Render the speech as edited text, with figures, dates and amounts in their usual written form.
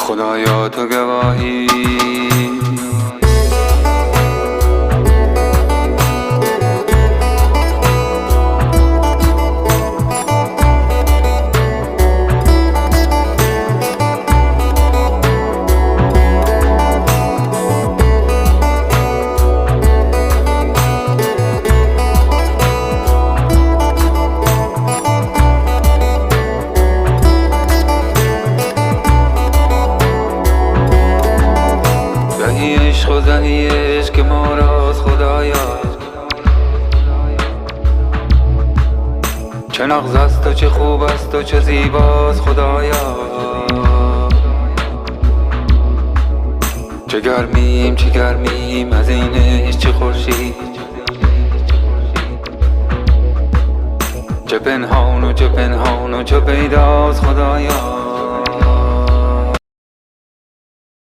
خدایا تو گواهی. زهی عشق و زهی عشق ما راست خدایا، چه نغز است و چه خوب است و چه زیباست خدایا. چه گرمیم چه گرمیم از این عشق، چه خورشید، چه پنهان و چه پنهان و چه پیداست خدایا.